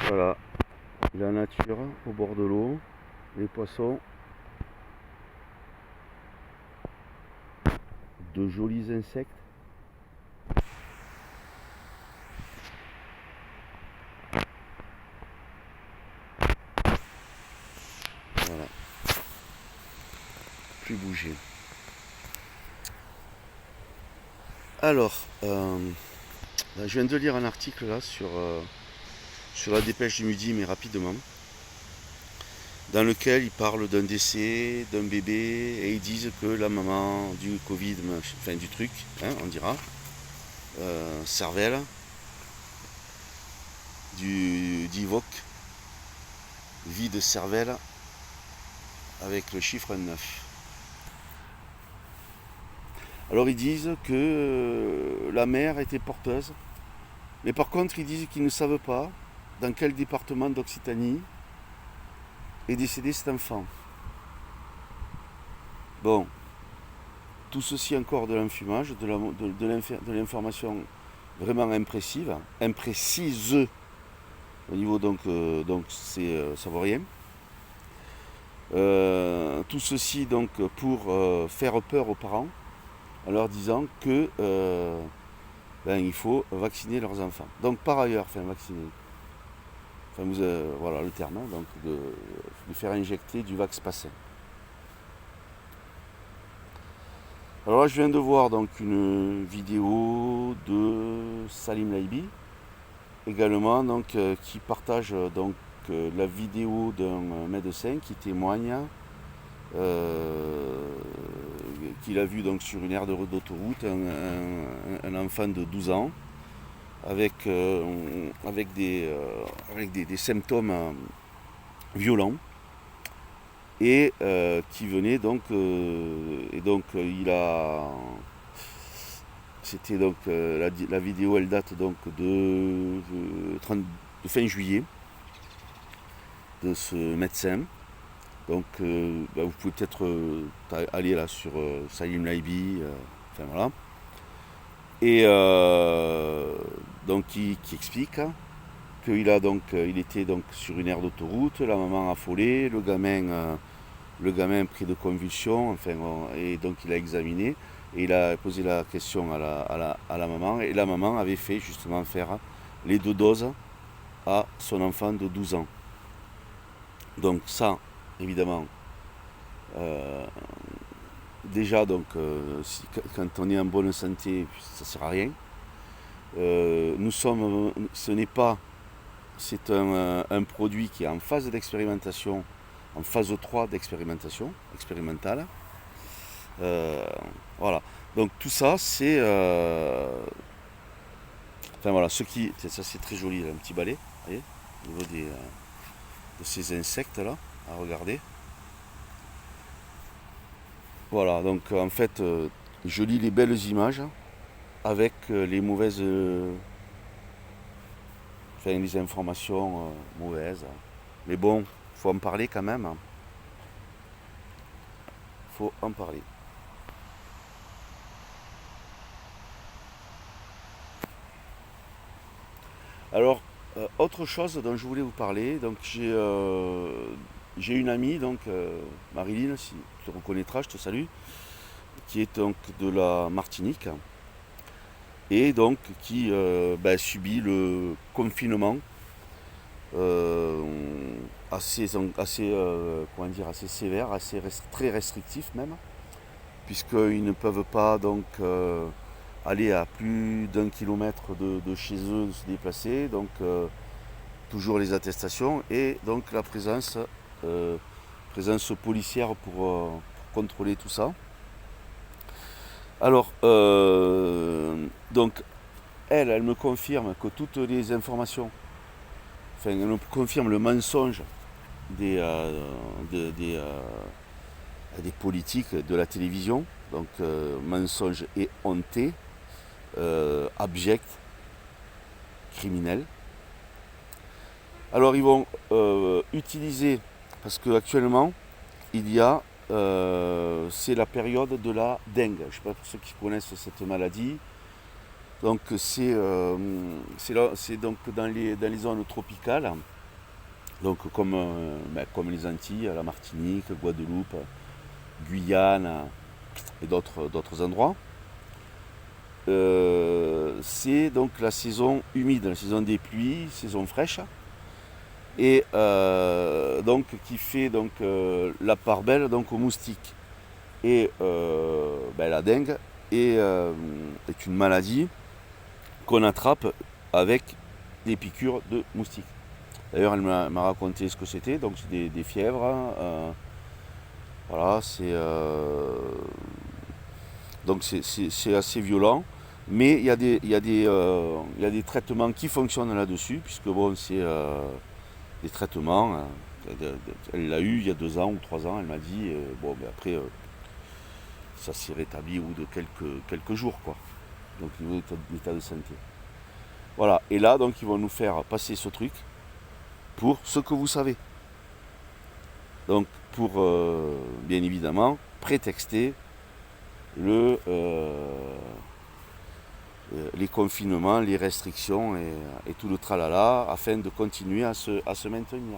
Voilà, la nature au bord de l'eau, les poissons, de jolis insectes. Voilà, plus bouger. Alors, je viens de lire un article là sur la dépêche du midi, mais rapidement, dans lequel ils parlent d'un décès d'un bébé et ils disent que la maman du Covid, enfin du truc, hein, on dira, cervelle, d'Ivoque, vie de cervelle avec le chiffre 9. Alors ils disent que la mère était porteuse, mais par contre ils disent qu'ils ne savent pas dans quel département d'Occitanie est décédé cet enfant. Bon, tout ceci encore de l'enfumage, de l'information vraiment imprécise au niveau donc c'est ça vaut rien. Tout ceci donc pour faire peur aux parents en leur disant que il faut vacciner leurs enfants. Donc par ailleurs, vacciner. Voilà le terme, hein, donc de faire injecter du Vaxpassin. Alors là, je viens de voir donc une vidéo de Salim Laibi, également donc qui partage donc la vidéo d'un médecin qui témoigne qu'il a vu donc sur une aire d'autoroute un enfant de 12 ans avec des symptômes violents et qui venait donc et donc il a c'était donc la vidéo elle date donc de fin juillet de ce médecin. Donc vous pouvez peut-être aller là sur Salim Laibi, voilà. Et donc qui explique qu'il il était donc sur une aire d'autoroute, la maman affolée, le gamin pris de convulsions, et donc il a examiné et il a posé la question à la maman, et la maman avait fait justement faire les 2 doses à son enfant de 12 ans. Donc ça, évidemment, déjà donc quand on est en bonne santé, ça sert à rien. C'est un produit qui est en phase d'expérimentation, en phase 3 d'expérimentation expérimentale. Voilà. Donc tout ça, c'est voilà, ça c'est très joli, là, un petit balai, vous voyez, au niveau de ces insectes là, à regarder. Voilà, donc en fait, je lis les belles images avec les mauvaises, les informations mauvaises. Mais bon, faut en parler quand même. Faut en parler. Alors, autre chose dont je voulais vous parler, donc j'ai une amie, donc Marilyn, si tu te reconnaîtras, je te salue, qui est donc de la Martinique et donc qui subit le confinement assez assez sévère, très restrictif même, puisqu'ils ne peuvent pas donc aller à plus d'1 kilomètre de chez eux, de se déplacer, donc toujours les attestations et donc la présence policière pour contrôler tout ça. Alors, donc, elle me confirme que toutes les informations, elle me confirme le mensonge des politiques de la télévision, donc mensonge et honté, abject, criminel. Alors ils vont utiliser, parce qu'actuellement il y a c'est la période de la dengue. Je ne sais pas pour ceux qui connaissent cette maladie. Donc c'est donc dans les zones tropicales. Donc comme les Antilles, la Martinique, Guadeloupe, Guyane et d'autres endroits. C'est donc la saison humide, la saison des pluies, saison fraîche, et donc qui fait donc la part belle donc aux moustiques. Et la dengue est une maladie qu'on attrape avec des piqûres de moustiques. D'ailleurs, elle m'a raconté ce que c'était, donc c'est des fièvres. Voilà, donc c'est assez violent. Mais il y a des traitements qui fonctionnent là-dessus, puisque bon, c'est des traitements. Elle l'a eu il y a 2 ans ou 3 ans, elle m'a dit. Bon, mais après, ça s'est rétabli au bout de quelques jours, quoi. Donc, au niveau de l'état de santé. Voilà, et là, donc, ils vont nous faire passer ce truc pour ce que vous savez. Donc, pour, bien évidemment, prétexter les confinements, les restrictions et tout le tralala afin de continuer à se maintenir.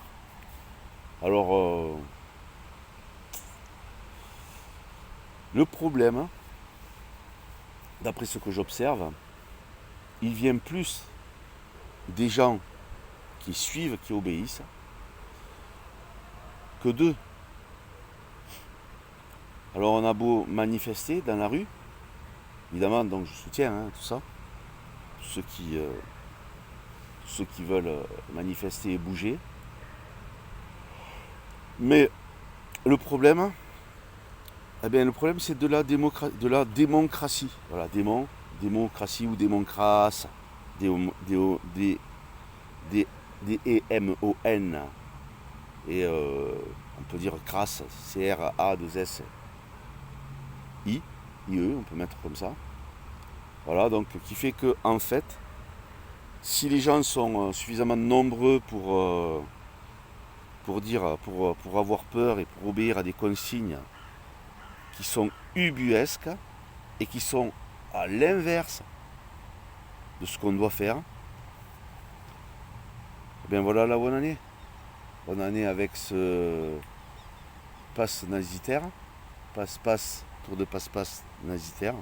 Alors, le problème, d'après ce que j'observe, il vient plus des gens qui suivent, qui obéissent, que d'eux. Alors on a beau manifester dans la rue, évidemment, donc je soutiens tout ça, ceux qui veulent manifester et bouger. Mais le problème, le problème c'est de la démocratie. Voilà, démocratie ou démocratie, D-E-M-O-N. Et on peut dire crasse, C-R-A-2-S-I, I-E, on peut mettre comme ça. Voilà, donc qui fait que en fait, si les gens sont suffisamment nombreux pour avoir peur et pour obéir à des consignes qui sont ubuesques et qui sont à l'inverse de ce qu'on doit faire, eh bien voilà la bonne année. Bonne année avec ce passe nazitaire, tour de passe nazitaire.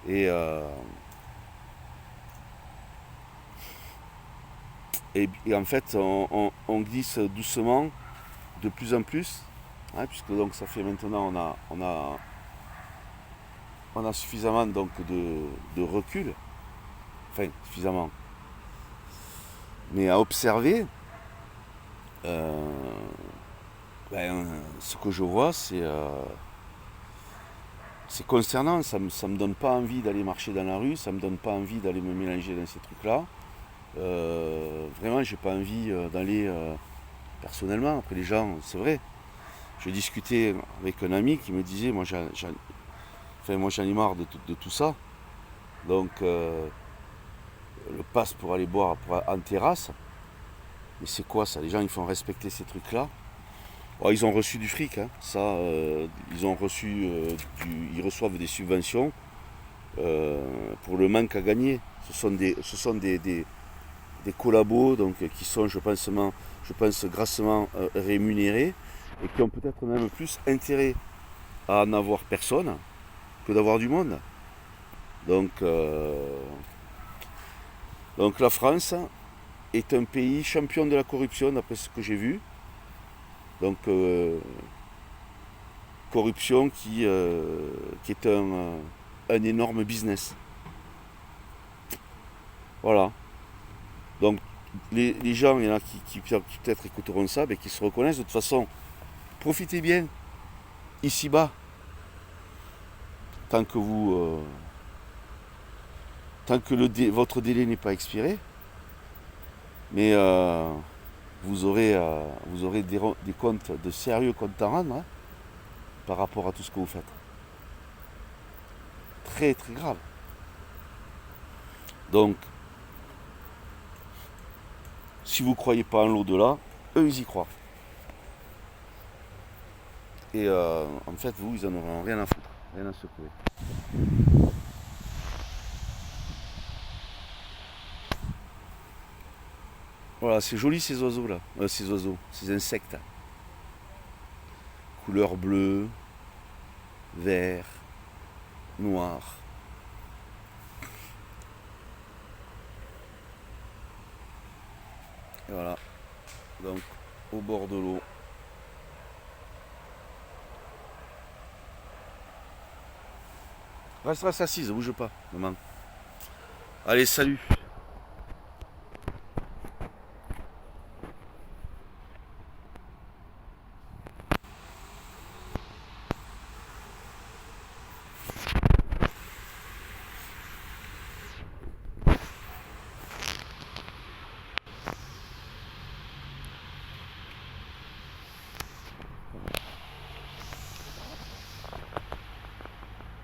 Et en fait, on glisse doucement de plus en plus, puisque donc ça fait maintenant, on a suffisamment donc de recul, enfin suffisamment, mais à observer, ce que je vois, c'est concernant. Ça me donne pas envie d'aller marcher dans la rue, ça me donne pas envie d'aller me mélanger dans ces trucs-là. Vraiment, j'ai pas envie d'aller personnellement. Après les gens, c'est vrai. Je discutais avec un ami qui me disait, moi j'en ai marre de tout ça. Donc le passe pour aller boire en terrasse. Mais c'est quoi ça? Les gens ils font respecter ces trucs-là. Oh, ils ont reçu du fric, ça. Ils reçoivent des subventions pour le manque à gagner. Ce sont des collabos donc, qui sont, je pense, grassement rémunérés et qui ont peut-être même plus intérêt à n'avoir personne que d'avoir du monde. Donc la France est un pays champion de la corruption d'après ce que j'ai vu. Donc corruption qui est un énorme business. Voilà. Donc les gens, il y en a qui peut-être écouteront ça, mais qui se reconnaissent. De toute façon, profitez bien, ici-bas, tant que votre délai n'est pas expiré. Mais vous aurez des comptes, de sérieux comptes à rendre par rapport à tout ce que vous faites. Très très grave. Donc, si vous ne croyez pas en l'au-delà, eux ils y croient. Et en fait, ils en auront rien à foutre, rien à secouer. Voilà, c'est joli ces oiseaux là, ces oiseaux, ces insectes. Couleur bleue, vert, noir. Et voilà, donc au bord de l'eau. Reste assise, bouge pas, maman. Allez, salut.